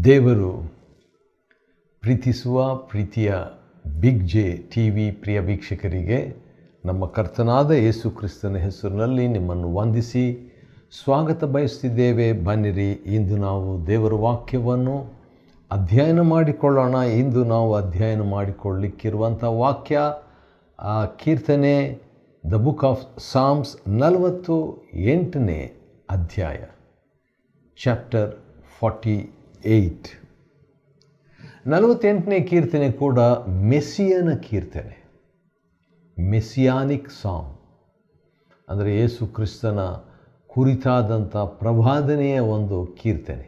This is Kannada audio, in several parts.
ದೇವರು ಪ್ರೀತಿಸುವ ಪ್ರೀತಿಯ ಬಿಗ್ ಜೆ ಟಿ ವಿ ಪ್ರಿಯ ವೀಕ್ಷಕರಿಗೆ ನಮ್ಮ ಕರ್ತನಾದ ಯೇಸು ಕ್ರಿಸ್ತನ ಹೆಸರಿನಲ್ಲಿ ನಿಮ್ಮನ್ನು ವಂದಿಸಿ ಸ್ವಾಗತ ಬಯಸ್ತಿದ್ದೇವೆ. ಬನ್ನಿರಿ, ಇಂದು ನಾವು ದೇವರ ವಾಕ್ಯವನ್ನು ಅಧ್ಯಯನ ಮಾಡಿಕೊಳ್ಳೋಣ. ಇಂದು ನಾವು ಅಧ್ಯಯನ ಮಾಡಿಕೊಳ್ಳಲಿಕ್ಕಿರುವಂಥ ವಾಕ್ಯ ಕೀರ್ತನೆ ದ ಬುಕ್ ಆಫ್ ಸಾಮ್ಸ್ 48ನೇ ಅಧ್ಯಾಯ, ಚಾಪ್ಟರ್ 48. 48ನೇ ಕೀರ್ತನೆ ಕೂಡ ಮೆಸ್ಸಿಯನ ಕೀರ್ತನೆ, ಮೆಸ್ಸಿಯಾನಿಕ್ ಸಾಂಗ್. ಅಂದರೆ ಯೇಸು ಕ್ರಿಸ್ತನ ಕುರಿತಾದಂಥ ಪ್ರವಾದನೆಯ ಒಂದು ಕೀರ್ತನೆ.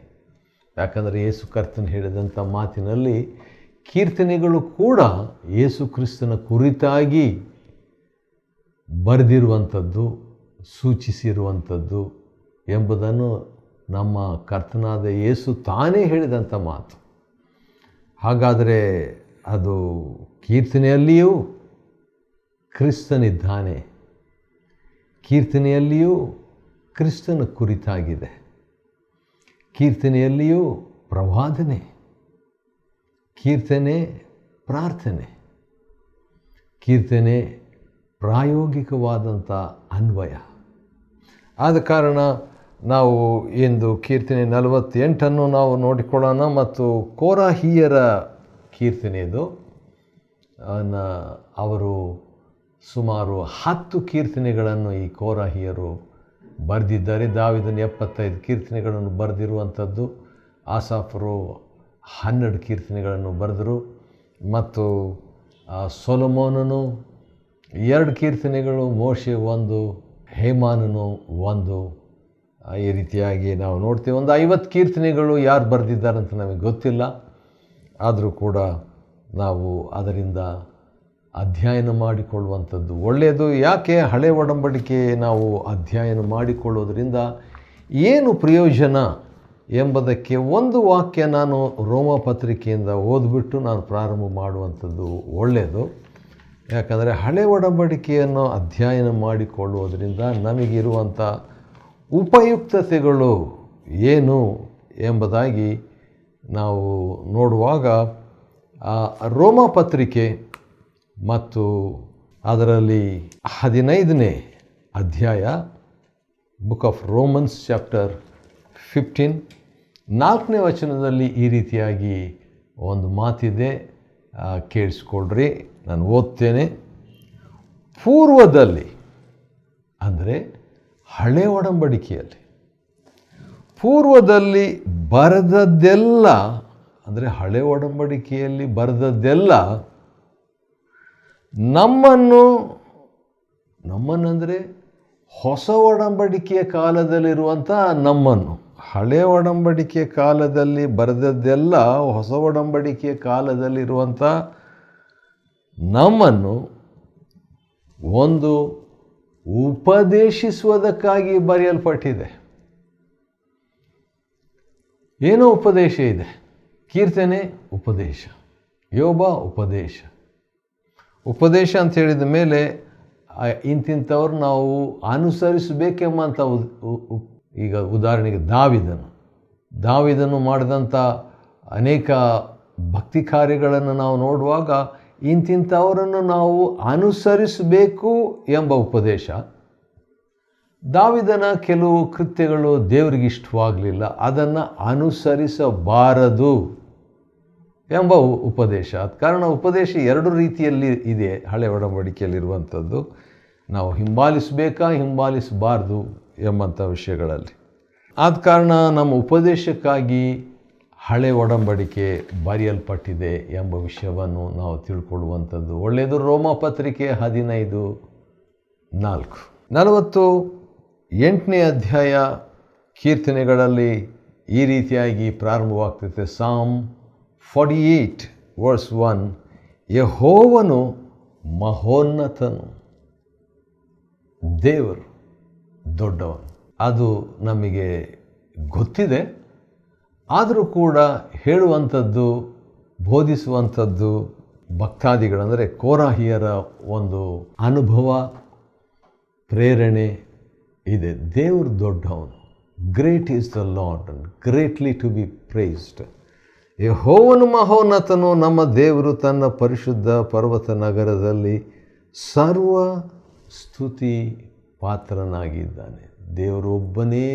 ಯಾಕಂದರೆ ಯೇಸು ಕರ್ತನ ಹೇಳಿದಂಥ ಮಾತಿನಲ್ಲಿ ಕೀರ್ತನೆಗಳು ಕೂಡ ಯೇಸು ಕ್ರಿಸ್ತನ ಕುರಿತಾಗಿ ಬರೆದಿರುವಂಥದ್ದು, ಸೂಚಿಸಿರುವಂಥದ್ದು ಎಂಬುದನ್ನು ನಮ್ಮ ಕರ್ತನಾದ ಯೇಸು ತಾನೇ ಹೇಳಿದಂಥ ಮಾತು. ಹಾಗಾದರೆ ಅದು ಕೀರ್ತನೆಯಲ್ಲಿಯೂ ಕ್ರಿಸ್ತನಿದ್ದಾನೆ, ಕೀರ್ತನೆಯಲ್ಲಿಯೂ ಕ್ರಿಸ್ತನ ಕುರಿತಾಗಿದೆ, ಕೀರ್ತನೆಯಲ್ಲಿಯೂ ಪ್ರವಾದನೆ, ಕೀರ್ತನೆ ಪ್ರಾರ್ಥನೆ, ಕೀರ್ತನೆ ಪ್ರಾಯೋಗಿಕವಾದಂಥ ಅನ್ವಯ. ಆದ ಕಾರಣ ನಾವು ಇಂದು ಕೀರ್ತನೆ 48 ನಾವು ನೋಡಿಕೊಳ್ಳೋಣ. ಮತ್ತು ಕೋರಾಹಿಯರ ಕೀರ್ತನೆ ಇದು. ಅವರು ಸುಮಾರು 10 ಕೀರ್ತನೆಗಳನ್ನು ಈ ಕೋರಾಹಿಯರು ಬರೆದಿದ್ದಾರೆ. ದಾವೀದನು 75 ಕೀರ್ತನೆಗಳನ್ನು ಬರೆದಿರುವಂಥದ್ದು. ಆಸಾಫರು 12 ಕೀರ್ತನೆಗಳನ್ನು ಬರೆದರು. ಮತ್ತು ಸೊಲೊಮೋನನು 2 ಕೀರ್ತನೆಗಳು, ಮೋಶೆ 1, ಹೇಮಾನನು 1. ಈ ರೀತಿಯಾಗಿ ನಾವು ನೋಡ್ತೀವಿ. ಒಂದು 50 ಕೀರ್ತನೆಗಳು ಯಾರು ಬರೆದಿದ್ದಾರಂತ ನಮಗೆ ಗೊತ್ತಿಲ್ಲ. ಆದರೂ ಕೂಡ ನಾವು ಅದರಿಂದ ಅಧ್ಯಯನ ಮಾಡಿಕೊಳ್ಳುವಂಥದ್ದು ಒಳ್ಳೆಯದು. ಯಾಕೆ ಹಳೆ ಒಡಂಬಡಿಕೆ ನಾವು ಅಧ್ಯಯನ ಮಾಡಿಕೊಳ್ಳೋದ್ರಿಂದ ಏನು ಪ್ರಯೋಜನ ಎಂಬುದಕ್ಕೆ ಒಂದು ವಾಕ್ಯ ನಾನು ರೋಮ ಪತ್ರಿಕೆಯಿಂದ ಓದಿಬಿಟ್ಟು ನಾನು ಪ್ರಾರಂಭ ಮಾಡುವಂಥದ್ದು ಒಳ್ಳೆಯದು. ಯಾಕಂದರೆ ಹಳೆ ಒಡಂಬಡಿಕೆಯನ್ನು ಅಧ್ಯಯನ ಮಾಡಿಕೊಳ್ಳುವುದರಿಂದ ನಮಗಿರುವಂಥ ಉಪಯುಕ್ತತೆಗಳು ಏನು ಎಂಬುದಾಗಿ ನಾವು ನೋಡುವಾಗ ರೋಮ ಪತ್ರಿಕೆ ಮತ್ತು ಅದರಲ್ಲಿ 15ನೇ ಅಧ್ಯಾಯ, ಬುಕ್ ಆಫ್ ರೋಮನ್ಸ್ ಚಾಪ್ಟರ್ 15, 4ನೇ ವಚನದಲ್ಲಿ ಈ ರೀತಿಯಾಗಿ ಒಂದು ಮಾತಿದೆ, ಕೇಳಿಸ್ಕೊಳ್ರಿ. ನಾನು ಓದ್ತೇನೆ. ಪೂರ್ವದಲ್ಲಿ, ಅಂದರೆ ಹಳೆ ಒಡಂಬಡಿಕೆಯಲ್ಲಿ ಪೂರ್ವದಲ್ಲಿ ಬರೆದದ್ದೆಲ್ಲ, ಅಂದರೆ ಹಳೆ ಒಡಂಬಡಿಕೆಯಲ್ಲಿ ಬರೆದದ್ದೆಲ್ಲ ನಮ್ಮನ್ನಂದರೆ ಹೊಸ ಒಡಂಬಡಿಕೆಯ ಕಾಲದಲ್ಲಿರುವಂಥ ನಮ್ಮನ್ನು, ಹಳೆ ಒಡಂಬಡಿಕೆಯ ಕಾಲದಲ್ಲಿ ಬರೆದದ್ದೆಲ್ಲ ಹೊಸ ಒಡಂಬಡಿಕೆಯ ಕಾಲದಲ್ಲಿರುವಂಥ ನಮ್ಮನ್ನು ಒಂದು ಉಪದೇಶಿಸುವುದಕ್ಕಾಗಿ ಬರೆಯಲ್ಪಟ್ಟಿದೆ. ಏನೋ ಉಪದೇಶ ಇದೆ. ಕೀರ್ತನೆ ಉಪದೇಶ, ಯೋಬ ಉಪದೇಶ. ಉಪದೇಶ ಅಂತ ಹೇಳಿದ ಮೇಲೆ ಇಂತಿಂಥವ್ರು ನಾವು ಅನುಸರಿಸಬೇಕೆಂಬಂಥ ಈಗ ಉದಾಹರಣೆಗೆ ದಾವಿದನು ಮಾಡಿದಂಥ ಅನೇಕ ಭಕ್ತಿ ಕಾರ್ಯಗಳನ್ನು ನಾವು ನೋಡುವಾಗ ಇಂತಿಂಥವರನ್ನು ನಾವು ಅನುಸರಿಸಬೇಕು ಎಂಬ ಉಪದೇಶ. ದಾವಿದನ ಕೆಲವು ಕೃತ್ಯಗಳು ದೇವರಿಗೆ ಇಷ್ಟವಾಗಲಿಲ್ಲ, ಅದನ್ನು ಅನುಸರಿಸಬಾರದು ಎಂಬ ಉಪದೇಶ. ಕಾರಣ ಉಪದೇಶ 2 ರೀತಿಯಲ್ಲಿ ಇದೆ ಹಳೆ ಒಡಂಬಡಿಕೆಯಲ್ಲಿರುವಂಥದ್ದು. ನಾವು ಹಿಂಬಾಲಿಸಬಾರ್ದು ಎಂಬಂಥ ವಿಷಯಗಳಲ್ಲಿ. ಆದ ಕಾರಣ ನಮ್ಮ ಉಪದೇಶಕ್ಕಾಗಿ ಹಳೆ ಒಡಂಬಡಿಕೆ ಬರೆಯಲ್ಪಟ್ಟಿದೆ ಎಂಬ ವಿಷಯವನ್ನು ನಾವು ತಿಳ್ಕೊಳ್ಳುವಂಥದ್ದು ಒಳ್ಳೆಯದು. ರೋಮ ಪತ್ರಿಕೆ 15:4. 48ನೇ ಅಧ್ಯಾಯ ಕೀರ್ತನೆಗಳಲ್ಲಿ ಈ ರೀತಿಯಾಗಿ ಪ್ರಾರಂಭವಾಗ್ತೈತೆ. ಸಾಮ್ 48 ವರ್ಸ್ 1, ಯೆಹೋವನು ಮಹೋನ್ನತನು, ದೇವರು ದೊಡ್ಡವನು. ಅದು ನಮಗೆ ಗೊತ್ತಿದೆ. ಆದರೂ ಕೂಡ ಹೇಳುವಂಥದ್ದು, ಬೋಧಿಸುವಂಥದ್ದು ಭಕ್ತಾದಿಗಳಂದರೆ ಕೋರಾಹಿಯರ ಒಂದು ಅನುಭವ, ಪ್ರೇರಣೆ ಇದೆ. ದೇವರು ದೊಡ್ಡವನು. Great is the lord and greatly to be praised. ಯೆಹೋವನು ಮಹೋನ್ನತನು, ನಮ್ಮ ದೇವರು ತನ್ನ ಪರಿಶುದ್ಧ ಪರ್ವತ ನಗರದಲ್ಲಿ ಸರ್ವ ಸ್ತುತಿ ಪಾತ್ರನಾಗಿದ್ದಾನೆ. ದೇವರು ಒಬ್ಬನೇ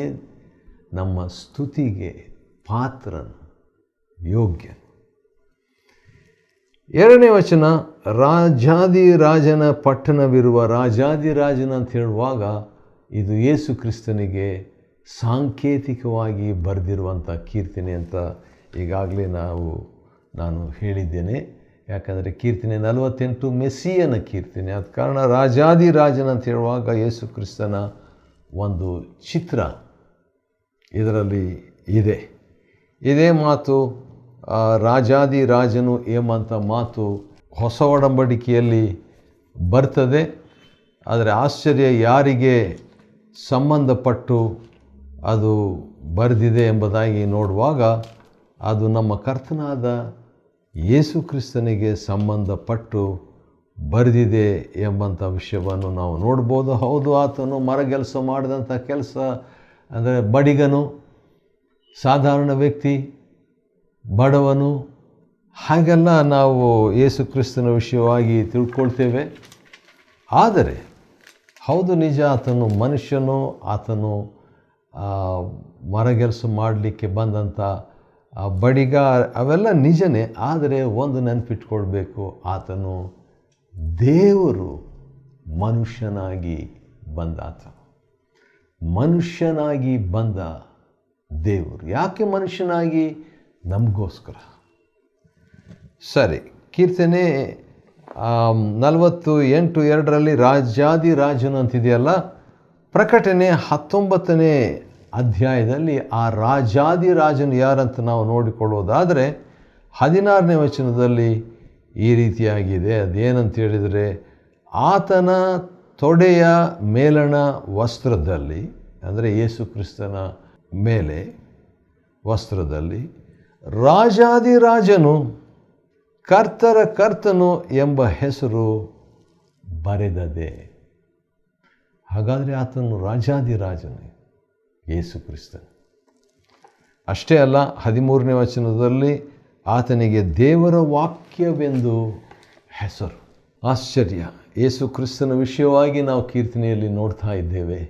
ನಮ್ಮ ಸ್ತುತಿಗೆ ಪಾತ್ರನು, ಯೋಗ್ಯ. 2ನೇ ವಚನ, ರಾಜಾದಿರಾಜನ ಪಟ್ಟಣವಿರುವ. ರಾಜಾದಿರಾಜನ ಅಂತ ಹೇಳುವಾಗ ಇದು ಯೇಸು ಕ್ರಿಸ್ತನಿಗೆ ಸಾಂಕೇತಿಕವಾಗಿ ಬರೆದಿರುವಂಥ ಕೀರ್ತನೆ ಅಂತ ಈಗಾಗಲೇ ನಾನು ಹೇಳಿದ್ದೇನೆ. ಯಾಕಂದರೆ ಕೀರ್ತನೆ 48 ಮೆಸ್ಸಿಯನ ಕೀರ್ತನೆ. ಆದ ಕಾರಣ ರಾಜಾದಿರಾಜನ ಅಂತ ಹೇಳುವಾಗ ಯೇಸು ಕ್ರಿಸ್ತನ ಒಂದು ಚಿತ್ರ ಇದರಲ್ಲಿ ಇದೆ. ಇದೇ ಮಾತು ರಾಜಾದಿರಾಜನು ಎಂಬಂಥ ಮಾತು ಹೊಸ ಒಡಂಬಡಿಕೆಯಲ್ಲಿ ಬರ್ತದೆ. ಆದರೆ ಆಶ್ಚರ್ಯ, ಯಾರಿಗೆ ಸಂಬಂಧಪಟ್ಟು ಅದು ಬರೆದಿದೆ ಎಂಬುದಾಗಿ ನೋಡುವಾಗ ಅದು ನಮ್ಮ ಕರ್ತನಾದ ಯೇಸು ಕ್ರಿಸ್ತನಿಗೆ ಸಂಬಂಧಪಟ್ಟು ಬರೆದಿದೆ ಎಂಬಂಥ ವಿಷಯವನ್ನು ನಾವು ನೋಡ್ಬೋದು. ಹೌದು, ಆತನು ಮರಗೆಲಸ ಮಾಡಿದಂಥ ಕೆಲಸ, ಅಂದರೆ ಬಡಿಗನು, ಸಾಧಾರಣ ವ್ಯಕ್ತಿ, ಬಡವನು, ಹಾಗೆಲ್ಲ ನಾವು ಯೇಸು ಕ್ರಿಸ್ತನ ವಿಷಯವಾಗಿ ತಿಳ್ಕೊಳ್ತೇವೆ. ಆದರೆ ಹೌದು, ನಿಜ, ಆತನು ಮನುಷ್ಯನು, ಆತನು ಮರಗೆಲಸ ಮಾಡಲಿಕ್ಕೆ ಬಂದಂಥ ಬಡಿಗ, ಅವೆಲ್ಲ ನಿಜನೇ. ಆದರೆ ಒಂದು ನೆನಪಿಟ್ಕೊಳ್ಬೇಕು, ಆತನು ದೇವರು ಮನುಷ್ಯನಾಗಿ ಬಂದಾತ, ಮನುಷ್ಯನಾಗಿ ಬಂದ ದೇವರು. ಯಾಕೆ ಮನುಷ್ಯನಾಗಿ? ನಮಗೋಸ್ಕರ. ಸರಿ, ಕೀರ್ತನೆ 48:2 ರಾಜಾದಿರಾಜನು ಅಂತಿದೆಯಲ್ಲ. ಪ್ರಕಟಣೆ 19ನೇ ಅಧ್ಯಾಯದಲ್ಲಿ ಆ ರಾಜಾದಿರಾಜನು ಯಾರಂತ ನಾವು ನೋಡಿಕೊಳ್ಳೋದಾದರೆ 16ನೇ ವಚನದಲ್ಲಿ ಈ ರೀತಿಯಾಗಿದೆ. ಅದೇನಂತ ಹೇಳಿದರೆ, ಆತನ ತೊಡೆಯ ಮೇಲಣ ವಸ್ತ್ರದಲ್ಲಿ, ಅಂದರೆ ಯೇಸು ಕ್ರಿಸ್ತನ ಮೇಲೆ ವಸ್ತ್ರದಲ್ಲಿ ರಾಜಾದಿರಾಜನು, ಕರ್ತರ ಕರ್ತನು ಎಂಬ ಹೆಸರು ಬರೆದದೆ. ಹಾಗಾದರೆ ಆತನು ರಾಜಾದಿರಾಜನೇ, ಯೇಸು ಕ್ರಿಸ್ತನು. ಅಷ್ಟೇ ಅಲ್ಲ, 13ನೇ ವಚನದಲ್ಲಿ ಆತನಿಗೆ ದೇವರ ವಾಕ್ಯವೆಂದು ಹೆಸರು. ಆಶ್ಚರ್ಯ, ಯೇಸು ಕ್ರಿಸ್ತನ ವಿಷಯವಾಗಿ ನಾವು ಕೀರ್ತನೆಯಲ್ಲಿ ನೋಡ್ತಾ ಇದ್ದೇವೆ.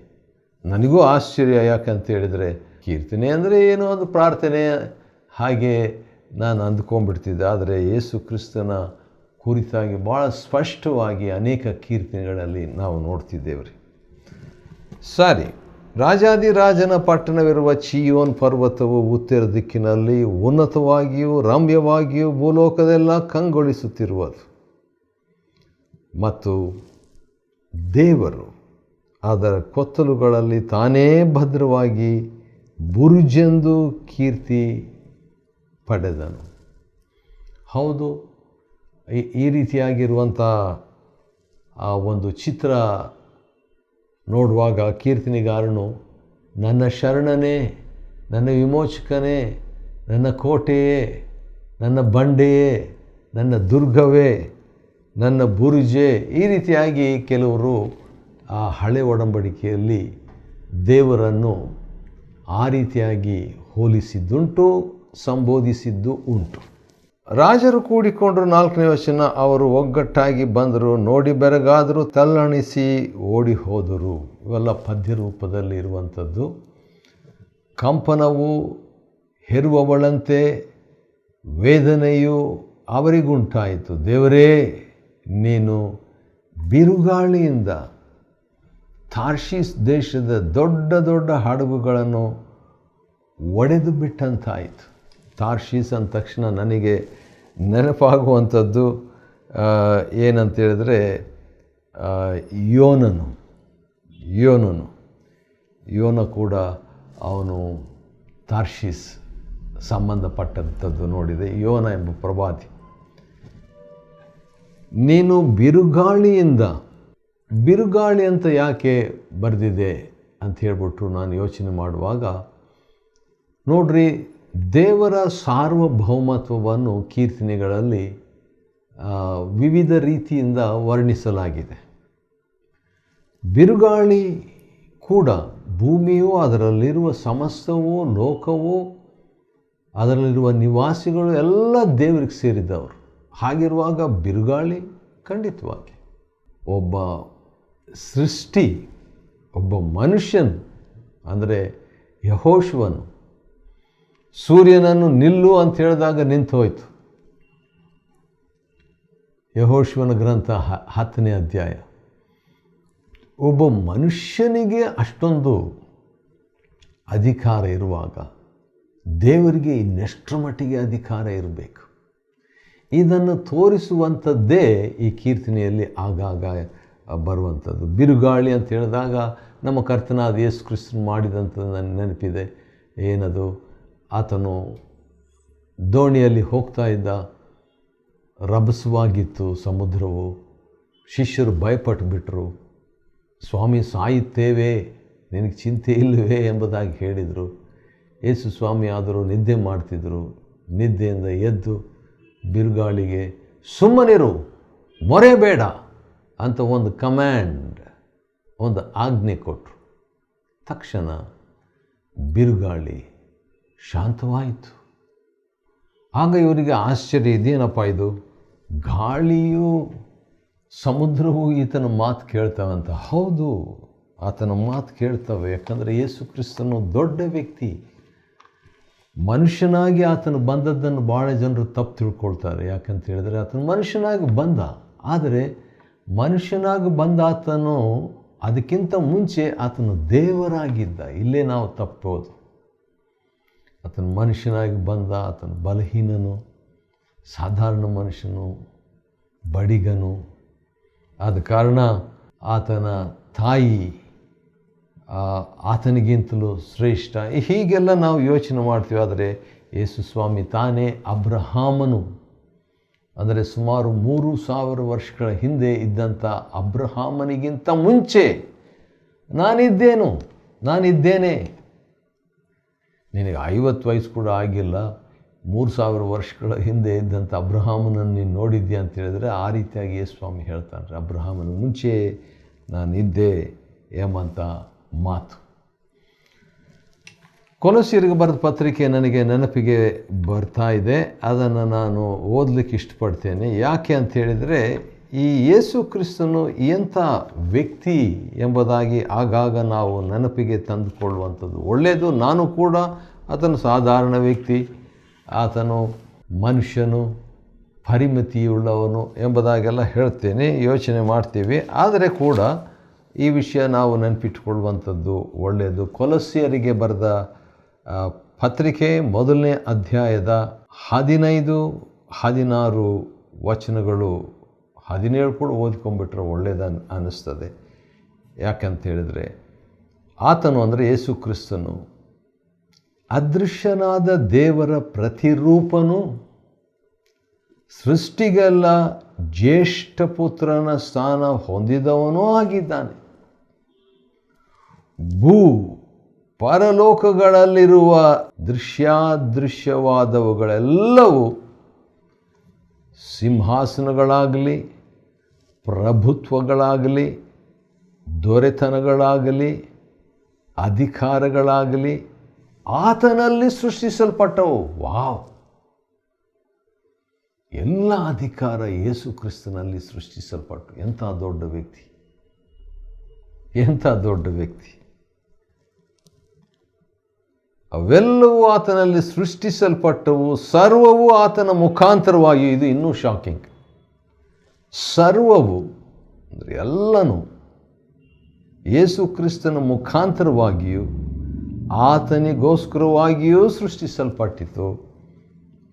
ನನಗೂ ಆಶ್ಚರ್ಯ. ಯಾಕಂತ ಹೇಳಿದರೆ, ಕೀರ್ತನೆ ಅಂದರೆ ಏನೋ ಒಂದು ಪ್ರಾರ್ಥನೆ ಹಾಗೆ ನಾನು ಅಂದ್ಕೊಂಡ್ಬಿಡ್ತಿದ್ದೆ. ಆದರೆ ಯೇಸು ಕ್ರಿಸ್ತನ ಕುರಿತಾಗಿ ಭಾಳ ಸ್ಪಷ್ಟವಾಗಿ ಅನೇಕ ಕೀರ್ತನೆಗಳಲ್ಲಿ ನಾವು ನೋಡ್ತಿದ್ದೇವೆ ರೀ. ಸರಿ, ರಾಜಾದಿರಾಜನ ಪಟ್ಟಣವಿರುವ ಚೀಯೋನ್ ಪರ್ವತವು ಉತ್ತರ ದಿಕ್ಕಿನಲ್ಲಿ ಉನ್ನತವಾಗಿಯೂ ರಮ್ಯವಾಗಿಯೂ ಭೂಲೋಕದೆಲ್ಲ ಕಂಗೊಳಿಸುತ್ತಿರುವುದು. ಮತ್ತು ದೇವರು ಅದರ ಕೊತ್ತಲುಗಳಲ್ಲಿ ತಾನೇ ಭದ್ರವಾಗಿ ಬುರುಜೆಂದು ಕೀರ್ತಿ ಪಡೆದನು. ಹೌದು, ಈ ರೀತಿಯಾಗಿರುವಂಥ ಆ ಒಂದು ಚಿತ್ರ ನೋಡುವಾಗ ಕೀರ್ತನೆಗಾರನು ನನ್ನ ಶರಣನೇ, ನನ್ನ ವಿಮೋಚಕನೇ, ನನ್ನ ಕೋಟೆಯೇ, ನನ್ನ ಬಂಡೆಯೇ, ನನ್ನ ದುರ್ಗವೇ, ನನ್ನ ಬುರುಜೆ, ಈ ರೀತಿಯಾಗಿ ಕೆಲವರು ಆ ಹಳೆ ಒಡಂಬಡಿಕೆಯಲ್ಲಿ ದೇವರನ್ನು ಆ ರೀತಿಯಾಗಿ ಹೋಲಿಸಿದ್ದುಂಟು, ಸಂಬೋಧಿಸಿದ್ದು ಉಂಟು. ರಾಜರು ಕೂಡಿಕೊಂಡರು. 4ನೇ ವಚನ, ಅವರು ಒಗ್ಗಟ್ಟಾಗಿ ಬಂದರು, ನೋಡಿ ಬೆರಗಾದರು, ತಲ್ಲಣಿಸಿ ಓಡಿ ಹೋದರು. ಇವೆಲ್ಲ ಪದ್ಯ ರೂಪದಲ್ಲಿ ಇರುವಂಥದ್ದು. ಕಂಪನವು ಹೆರುವವಳಂತೆ ವೇದನೆಯು ಅವರಿಗುಂಟಾಯಿತು. ದೇವರೇ, ನೀನು ಬಿರುಗಾಳಿಯಿಂದ ತಾರ್ಷೀಸ್ ದೇಶದ ದೊಡ್ಡ ದೊಡ್ಡ ಹಡಗುಗಳನ್ನು ಒಡೆದು ಬಿಟ್ಟಂತಾಯಿತು. ತಾರ್ಷೀಸ್ ಅಂದ ತಕ್ಷಣ ನನಗೆ ನೆನಪಾಗುವಂಥದ್ದು ಏನಂತೇಳಿದ್ರೆ ಯೋನ ಕೂಡ ಅವನು ತಾರ್ಷೀಸ್ ಸಂಬಂಧಪಟ್ಟಂಥದ್ದು ನೋಡಿದೆ. ಯೋನ ಎಂಬ ಪ್ರವಾದಿ. ನೀನು ಬಿರುಗಾಳಿ ಅಂತ ಯಾಕೆ ಬರೆದಿದೆ ಅಂತ ಹೇಳ್ಬಿಟ್ಟು ನಾನು ಯೋಚನೆ ಮಾಡುವಾಗ, ನೋಡ್ರಿ, ದೇವರ ಸಾರ್ವಭೌಮತ್ವವನ್ನು ಕೀರ್ತನೆಗಳಲ್ಲಿ ವಿವಿಧ ರೀತಿಯಿಂದ ವರ್ಣಿಸಲಾಗಿದೆ. ಬಿರುಗಾಳಿ ಕೂಡ ಭೂಮಿಯು ಅದರಲ್ಲಿರುವ ಸಮಸ್ತವೂ ಲೋಕವೂ ಅದರಲ್ಲಿರುವ ನಿವಾಸಿಗಳು ಎಲ್ಲ ದೇವರಿಗೆ ಸೇರಿದವರು. ಹಾಗಿರುವಾಗ ಬಿರುಗಾಳಿ ಖಂಡಿತವಾಗಿ ಒಬ್ಬ ಸೃಷ್ಟಿ, ಒಬ್ಬ ಮನುಷ್ಯನು ಅಂದರೆ ಯೆಹೋಶುವನು ಸೂರ್ಯನನ್ನು ನಿಲ್ಲು ಅಂತ ಹೇಳಿದಾಗ ನಿಂತು ಹೋಯಿತು. ಯೆಹೋಶುವನ ಗ್ರಂಥ 10ನೇ ಅಧ್ಯಾಯ. ಒಬ್ಬ ಮನುಷ್ಯನಿಗೆ ಅಷ್ಟೊಂದು ಅಧಿಕಾರ ಇರುವಾಗ ದೇವರಿಗೆ ಇನ್ನೆಷ್ಟರ ಮಟ್ಟಿಗೆ ಅಧಿಕಾರ ಇರಬೇಕು. ಇದನ್ನು ತೋರಿಸುವಂಥದ್ದೇ ಈ ಕೀರ್ತನೆಯಲ್ಲಿ ಆಗಾಗ ಬರುವಂಥದ್ದು. ಬಿರುಗಾಳಿ ಅಂತ ಹೇಳಿದಾಗ ನಮ್ಮ ಕರ್ತನಾದ ಯೇಸು ಕ್ರಿಸ್ತನು ಮಾಡಿದಂಥದ್ದು ನನಗೆ ನೆನಪಿದೆ. ಏನದು? ಆತನು ದೋಣಿಯಲ್ಲಿ ಹೋಗ್ತಾ ಇದ್ದ, ರಭಸವಾಗಿತ್ತು ಸಮುದ್ರವು. ಶಿಷ್ಯರು ಭಯಪಟ್ಟು ಬಿಟ್ಟರು. ಸ್ವಾಮಿ ಸಾಯುತ್ತೇವೆ, ನಿನಗೆ ಚಿಂತೆ ಇಲ್ಲವೇ ಎಂಬುದಾಗಿ ಹೇಳಿದರು. ಯೇಸು ಸ್ವಾಮಿ ಆದರೂ ನಿದ್ದೆ ಮಾಡ್ತಿದ್ರು. ನಿದ್ದೆಯಿಂದ ಎದ್ದು ಬಿರುಗಾಳಿಗೆ ಸುಮ್ಮನಿರು, ಮೊರೆ ಬೇಡ ಅಂತ ಒಂದು ಕಮ್ಯಾಂಡ್, ಒಂದು ಆಜ್ಞೆ ಕೊಟ್ಟರು. ತಕ್ಷಣ ಬಿರುಗಾಳಿ ಶಾಂತವಾಯಿತು. ಆಗ ಇವರಿಗೆ ಆಶ್ಚರ್ಯ, ಇದೇನಪ್ಪ ಇದು, ಗಾಳಿಯು ಸಮುದ್ರವು ಈತನ ಮಾತು ಕೇಳ್ತವಂತ. ಹೌದು, ಆತನ ಮಾತು ಕೇಳ್ತವೆ. ಯಾಕಂದರೆ ಯೇಸು ಕ್ರಿಸ್ತನು ದೊಡ್ಡ ವ್ಯಕ್ತಿ. ಮನುಷ್ಯನಾಗಿ ಆತನು ಬಂದದ್ದನ್ನು ಭಾಳ ಜನರು ತಪ್ಪು ತಿಳ್ಕೊಳ್ತಾರೆ. ಯಾಕಂತ ಹೇಳಿದರೆ ಆತನು ಮನುಷ್ಯನಾಗಿ ಬಂದ, ಆದರೆ ಮನುಷ್ಯನಾಗಿ ಬಂದ ಆತನು ಅದಕ್ಕಿಂತ ಮುಂಚೆ ಆತನು ದೇವರಾಗಿದ್ದ. ಇಲ್ಲೇ ನಾವು ತಪ್ಪೋದು. ಆತನು ಮನುಷ್ಯನಾಗಿ ಬಂದ, ಆತನು ಬಲಹೀನನು, ಸಾಧಾರಣ ಮನುಷ್ಯನು, ಬಡಿಗನು. ಆದ ಕಾರಣ ಆತನ ತಾಯಿ ಆತನಿಗಿಂತಲೂ ಶ್ರೇಷ್ಠ. ಹೀಗೆಲ್ಲ ನಾವು ಯೋಚನೆ ಮಾಡ್ತೀವಿ. ಆದರೆ ಯೇಸು ಸ್ವಾಮಿ ತಾನೇ ಅಬ್ರಹಾಮನು, ಅಂದರೆ ಸುಮಾರು 3000 ವರ್ಷಗಳ ಹಿಂದೆ ಇದ್ದಂಥ ಅಬ್ರಹಾಮನಿಗಿಂತ ಮುಂಚೆ ನಾನಿದ್ದೇನೆ. ನಿನಗೆ 50 ವಯಸ್ಸು ಕೂಡ ಆಗಿಲ್ಲ, 3000 ವರ್ಷಗಳ ಹಿಂದೆ ಇದ್ದಂಥ ಅಬ್ರಹಾಮನನ್ನು ನೀನು ನೋಡಿದ್ಯಾ ಅಂತ ಹೇಳಿದರೆ ಆ ರೀತಿಯಾಗಿ ಯೇಸು ಸ್ವಾಮಿ ಹೇಳ್ತಾನೆ, ಅಬ್ರಹಾಮನ ಮುಂಚೆ ನಾನಿದ್ದೆ ಎಂಬಂಥ ಮಾತು. ಕೊಲೊಸ್ಸೆಯರಿಗೆ ಬರೆದ ಪತ್ರಿಕೆ ನನಗೆ ನೆನಪಿಗೆ ಬರ್ತಾ ಇದೆ. ಅದನ್ನು ನಾನು ಓದಲಿಕ್ಕೆ ಇಷ್ಟಪಡ್ತೇನೆ. ಯಾಕೆ ಅಂತ ಹೇಳಿದರೆ, ಈ ಯೇಸು ಕ್ರಿಸ್ತನು ಎಂಥ ವ್ಯಕ್ತಿ ಎಂಬುದಾಗಿ ಆಗಾಗ ನಾವು ನೆನಪಿಗೆ ತಂದುಕೊಳ್ಳುವಂಥದ್ದು ಒಳ್ಳೆಯದು. ನಾನು ಕೂಡ ಆತನು ಸಾಧಾರಣ ವ್ಯಕ್ತಿ, ಆತನು ಮನುಷ್ಯನು, ಪರಿಮಿತಿಯುಳ್ಳವನು ಎಂಬುದಾಗೆಲ್ಲ ಹೇಳ್ತೇನೆ, ಯೋಚನೆ ಮಾಡ್ತೀವಿ. ಆದರೆ ಕೂಡ ಈ ವಿಷಯ ನಾವು ನೆನಪಿಟ್ಟುಕೊಳ್ಳುವಂಥದ್ದು ಒಳ್ಳೆಯದು. ಕೊಲೊಸ್ಸೆಯರಿಗೆ ಬರೆದ ಪತ್ರಿಕೆ 1ನೇ ಅಧ್ಯಾಯದ 15-16 ವಚನಗಳು, 17 ಕೂಡ ಓದ್ಕೊಂಡ್ಬಿಟ್ರೆ ಒಳ್ಳೆಯದು ಅನ್ನಿಸ್ತದೆ. ಯಾಕಂತ ಹೇಳಿದರೆ, ಆತನು ಅಂದರೆ ಯೇಸು ಕ್ರಿಸ್ತನು ಅದೃಶ್ಯನಾದ ದೇವರ ಪ್ರತಿರೂಪನು, ಸೃಷ್ಟಿಗೆಲ್ಲ ಜ್ಯೇಷ್ಠ ಪುತ್ರನ ಸ್ಥಾನ ಹೊಂದಿದವನೂ ಆಗಿದ್ದಾನೆ. ಪರಲೋಕಗಳಲ್ಲಿರುವ ದೃಶ್ಯಾದೃಶ್ಯವಾದವುಗಳೆಲ್ಲವೂ, ಸಿಂಹಾಸನಗಳಾಗಲಿ, ಪ್ರಭುತ್ವಗಳಾಗಲಿ, ದೊರೆತನಗಳಾಗಲಿ, ಅಧಿಕಾರಗಳಾಗಲಿ ಆತನಲ್ಲಿ ಸೃಷ್ಟಿಸಲ್ಪಟ್ಟವು. ವಾವ್! ಎಲ್ಲ ಅಧಿಕಾರ ಯೇಸು ಕ್ರಿಸ್ತನಲ್ಲಿ ಸೃಷ್ಟಿಸಲ್ಪಟ್ಟು. ಎಂಥ ದೊಡ್ಡ ವ್ಯಕ್ತಿ, ಎಂಥ ದೊಡ್ಡ ವ್ಯಕ್ತಿ. ಅವೆಲ್ಲವೂ ಆತನಲ್ಲಿ ಸೃಷ್ಟಿಸಲ್ಪಟ್ಟವು, ಸರ್ವವು ಆತನ ಮುಖಾಂತರವಾಗಿ. ಇದು ಇನ್ನೂ ಶಾಕಿಂಗ್. ಸರ್ವವು ಅಂದರೆ ಎಲ್ಲನೂ ಯೇಸು ಕ್ರಿಸ್ತನ ಮುಖಾಂತರವಾಗಿಯೂ ಆತನಿಗೋಸ್ಕರವಾಗಿಯೂ ಸೃಷ್ಟಿಸಲ್ಪಟ್ಟಿತು.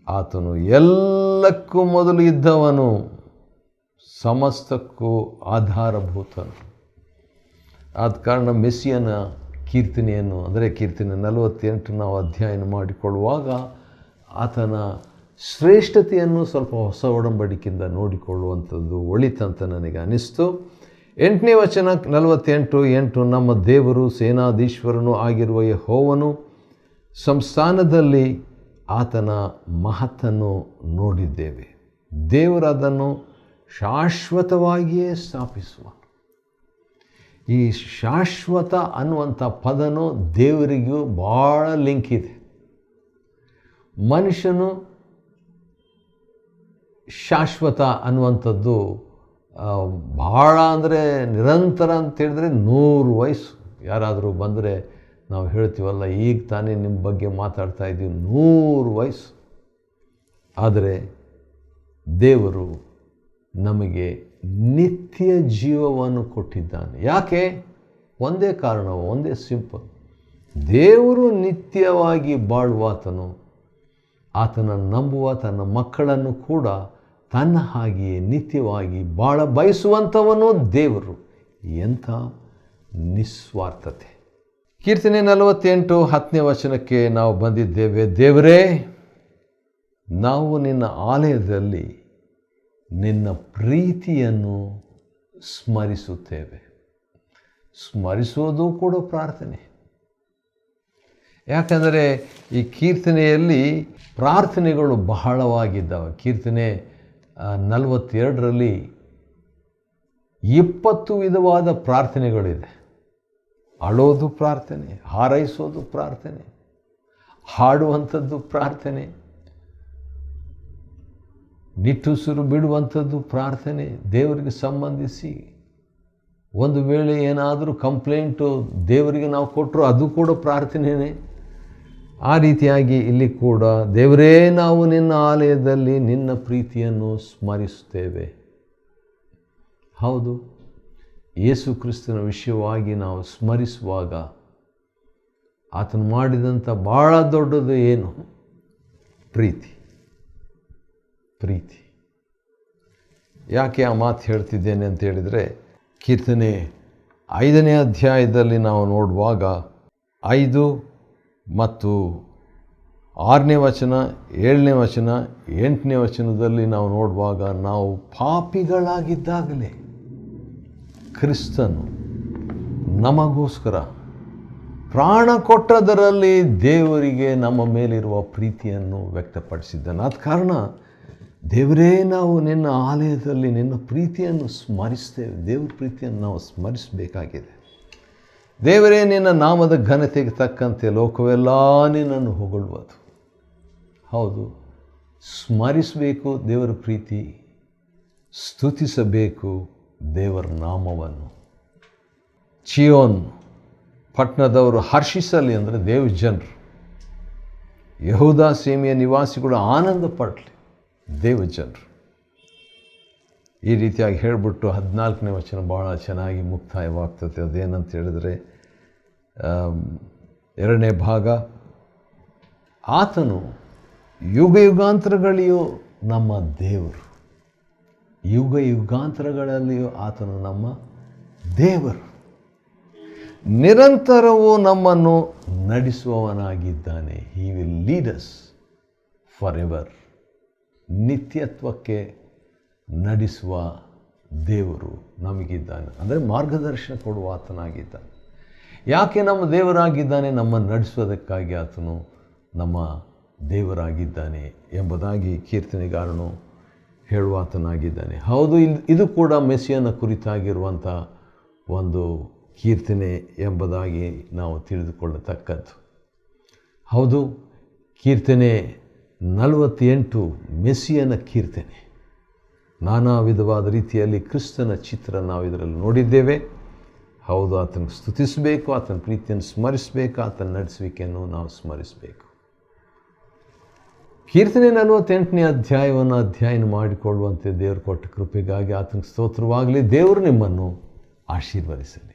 ಆತನು ಎಲ್ಲಕ್ಕೂ ಮೊದಲು ಇದ್ದವನು, ಸಮಸ್ತಕ್ಕೂ ಆಧಾರಭೂತನು. ಆದ ಕಾರಣ ಮೆಸ್ಸಿಯನ ಕೀರ್ತನೆಯನ್ನು, ಅಂದರೆ ಕೀರ್ತನೆ 48 ನಾವು ಅಧ್ಯಯನ ಮಾಡಿಕೊಳ್ಳುವಾಗ ಆತನ ಶ್ರೇಷ್ಠತೆಯನ್ನು ಸ್ವಲ್ಪ ಹೊಸ ಒಡಂಬಡಿಕೆಯಿಂದ ನೋಡಿಕೊಳ್ಳುವಂಥದ್ದು ಒಳಿತಂತ ನನಗೆ ಅನ್ನಿಸ್ತು. 8ನೇ ವಚನ 48:8, ನಮ್ಮ ದೇವರು ಸೇನಾಧೀಶ್ವರನೂ ಆಗಿರುವ ಯೆಹೋವನು ಸಂಸ್ಥಾನದಲ್ಲಿ ಆತನ ಮಹತ್ತನ್ನು ನೋಡಿದ್ದೇವೆ. ದೇವರು ಅದನ್ನು ಶಾಶ್ವತವಾಗಿಯೇ ಸ್ಥಾಪಿಸುವ. ಈ ಶಾಶ್ವತ ಅನ್ನುವಂಥ ಪದನು ದೇವರಿಗೂ ಭಾಳ ಲಿಂಕ್ ಇದೆ. ಮನುಷ್ಯನು ಶಾಶ್ವತ ಅನ್ನುವಂಥದ್ದು ಭಾಳ ಅಂದರೆ ನಿರಂತರ ಅಂತ ಹೇಳಿದ್ರೆ 100 ವಯಸ್ಸು. ಯಾರಾದರೂ ಬಂದರೆ ನಾವು ಹೇಳ್ತೀವಲ್ಲ, ಈಗ ತಾನೇ ನಿಮ್ಮ ಬಗ್ಗೆ ಮಾತಾಡ್ತಾ ಇದ್ದೀವಿ, 100 ವಯಸ್ಸು. ಆದರೆ ದೇವರು ನಮಗೆ ನಿತ್ಯ ಜೀವವನ್ನು ಕೊಟ್ಟಿದ್ದಾನೆ. ಯಾಕೆ? ಒಂದೇ ಕಾರಣ, ಒಂದೇ ಸಿಂಪಲ್. ದೇವರು ನಿತ್ಯವಾಗಿ ಬಾಳುವಾತನು, ಆತನ ನಂಬುವ ತನ್ನ ಮಕ್ಕಳನ್ನು ಕೂಡ ತನ್ನ ಹಾಗೆಯೇ ನಿತ್ಯವಾಗಿ ಬಾಳ ಬಯಸುವಂಥವನು ದೇವರು. ಎಂಥ ನಿಸ್ವಾರ್ಥತೆ! ಕೀರ್ತನೆ 48 10ನೇ ವಚನಕ್ಕೆ ನಾವು ಬಂದಿದ್ದೇವೆ. ದೇವರೇ, ನಾವು ನಿನ್ನ ಆಲಯದಲ್ಲಿ ನಿನ್ನ ಪ್ರೀತಿಯನ್ನು ಸ್ಮರಿಸುತ್ತೇವೆ. ಸ್ಮರಿಸೋದು ಕೂಡ ಪ್ರಾರ್ಥನೆ. ಯಾಕಂದರೆ ಈ ಕೀರ್ತನೆಯಲ್ಲಿ ಪ್ರಾರ್ಥನೆಗಳು ಬಹಳವಾಗಿದ್ದಾವೆ. ಕೀರ್ತನೆ 42ರಲ್ಲಿ 20 ವಿಧವಾದ ಪ್ರಾರ್ಥನೆಗಳಿದೆ. ಅಳೋದು ಪ್ರಾರ್ಥನೆ, ಹಾರೈಸೋದು ಪ್ರಾರ್ಥನೆ, ಹಾಡುವಂಥದ್ದು ಪ್ರಾರ್ಥನೆ, ನಿಟ್ಟುಸಿರು ಬಿಡುವಂಥದ್ದು ಪ್ರಾರ್ಥನೆ. ದೇವರಿಗೆ ಸಂಬಂಧಿಸಿ ಒಂದು ವೇಳೆ ಏನಾದರೂ ಕಂಪ್ಲೇಂಟು ದೇವರಿಗೆ ನಾವು ಕೊಟ್ಟರು ಅದು ಕೂಡ ಪ್ರಾರ್ಥನೆಯೇ. ಆ ರೀತಿಯಾಗಿ ಇಲ್ಲಿ ಕೂಡ ದೇವರೇ, ನಾವು ನಿನ್ನ ಆಲಯದಲ್ಲಿ ನಿನ್ನ ಪ್ರೀತಿಯನ್ನು ಸ್ಮರಿಸುತ್ತೇವೆ. ಹೌದು, ಯೇಸು ಕ್ರಿಸ್ತನ ವಿಷಯವಾಗಿ ನಾವು ಸ್ಮರಿಸುವಾಗ ಆತನು ಮಾಡಿದಂಥ ಭಾಳ ದೊಡ್ಡದು ಏನು? ಪ್ರೀತಿ. ಪ್ರೀತಿ. ಯಾಕೆ ಆ ಮಾತು ಹೇಳ್ತಿದ್ದೇನೆ ಅಂತ ಹೇಳಿದರೆ, ಕೀರ್ತನೆ 5ನೇ ಅಧ್ಯಾಯದಲ್ಲಿ ನಾವು ನೋಡುವಾಗ 5 ಮತ್ತು 6ನೇ ವಚನ, 7ನೇ ವಚನ, 8ನೇ ವಚನದಲ್ಲಿ ನಾವು ನೋಡುವಾಗ, ನಾವು ಪಾಪಿಗಳಾಗಿದ್ದಾಗಲೇ ಕ್ರಿಸ್ತನು ನಮಗೋಸ್ಕರ ಪ್ರಾಣ ಕೊಟ್ಟದರಲ್ಲಿ ದೇವರಿಗೆ ನಮ್ಮ ಮೇಲಿರುವ ಪ್ರೀತಿಯನ್ನು ವ್ಯಕ್ತಪಡಿಸಿದ್ದಾನೆ. ಆದ ಕಾರಣ ದೇವರೇ, ನಾವು ನಿನ್ನ ಆಲಯದಲ್ಲಿ ನಿನ್ನ ಪ್ರೀತಿಯನ್ನು ಸ್ಮರಿಸ್ತೇವೆ. ದೇವರ ಪ್ರೀತಿಯನ್ನು ನಾವು ಸ್ಮರಿಸಬೇಕಾಗಿದೆ. ದೇವರೇ, ನಿನ್ನ ನಾಮದ ಘನತೆಗೆ ತಕ್ಕಂತೆ ಲೋಕವೆಲ್ಲ ನಿನ್ನನ್ನು ಹೊಗಳುವುದು. ಹೌದು, ಸ್ಮರಿಸಬೇಕು ದೇವರ ಪ್ರೀತಿ, ಸ್ತುತಿಸಬೇಕು ದೇವರ ನಾಮವನ್ನು. ಚಿಯೋನ್ ಪಟ್ಟಣದವರು ಹರ್ಷಿಸಲಿ, ಅಂದರೆ ದೇವ ಜನರು, ಯಹೂದ ಸೀಮೆಯ ನಿವಾಸಿಗಳು ಆನಂದ ಪಡಲಿ, ದೇವ ಜನರು. ಈ ರೀತಿಯಾಗಿ ಹೇಳಿಬಿಟ್ಟು 14ನೇ ವಚನ ಭಾಳ ಚೆನ್ನಾಗಿ ಮುಕ್ತಾಯವಾಗ್ತದೆ. ಅದೇನಂತ ಹೇಳಿದರೆ, 2ನೇ ಭಾಗ, ಆತನು ಯುಗ ಯುಗಾಂತರಗಳಿಯೂ ನಮ್ಮ ದೇವರು. ಯುಗ ಯುಗಾಂತರಗಳಲ್ಲಿಯೂ ಆತನು ನಮ್ಮ ದೇವರು. ನಿರಂತರವೂ ನಮ್ಮನ್ನು ನಡೆಸುವವನಾಗಿದ್ದಾನೆ. He will lead us forever. ನಿತ್ಯತ್ವಕ್ಕೆ ನಡೆಸುವ ದೇವರು ನಮಗಿದ್ದಾನೆ. ಅಂದರೆ ಮಾರ್ಗದರ್ಶನ ಕೊಡುವ ಆತನಾಗಿದ್ದಾನೆ. ಯಾಕೆ ನಮ್ಮ ದೇವರಾಗಿದ್ದಾನೆ? ನಮ್ಮನ್ನು ನಡೆಸೋದಕ್ಕಾಗಿ ಆತನು ನಮ್ಮ ದೇವರಾಗಿದ್ದಾನೆ ಎಂಬುದಾಗಿ ಕೀರ್ತನೆಗಾರನು ಹೇಳುವಾತನಾಗಿದ್ದಾನೆ. ಹೌದು, ಇದು ಕೂಡ ಮೆಸ್ಸಿಯನ ಕುರಿತಾಗಿರುವಂಥ ಒಂದು ಕೀರ್ತನೆ ಎಂಬುದಾಗಿ ನಾವು ತಿಳಿದುಕೊಳ್ಳತಕ್ಕದ್ದು. ಹೌದು, ಕೀರ್ತನೆ 48 ಮೆಸ್ಸಿಯನ ಕೀರ್ತನೆ. ನಾನಾ ವಿಧವಾದ ರೀತಿಯಲ್ಲಿ ಕ್ರಿಸ್ತನ ಚಿತ್ರ ನಾವು ಇದರಲ್ಲಿ ನೋಡಿದ್ದೇವೆ. ಹೌದು, ಆತನ ಸ್ತುತಿಸಬೇಕು, ಆತನ ಪ್ರೀತಿಯನ್ನು ಸ್ಮರಿಸಬೇಕು, ಆತನ ನಡೆಸುವಿಕೆಯನ್ನು ನಾವು ಸ್ಮರಿಸಬೇಕು. ಕೀರ್ತನೆ 48ನೇ ಅಧ್ಯಾಯವನ್ನು ಅಧ್ಯಯನ ಮಾಡಿಕೊಳ್ಳುವಂತೆ ದೇವರು ಕೊಟ್ಟ ಕೃಪೆಗಾಗಿ ಆತನಿಗೆ ಸ್ತೋತ್ರವಾಗಲಿ. ದೇವರು ನಿಮ್ಮನ್ನು ಆಶೀರ್ವದಿಸಲಿ.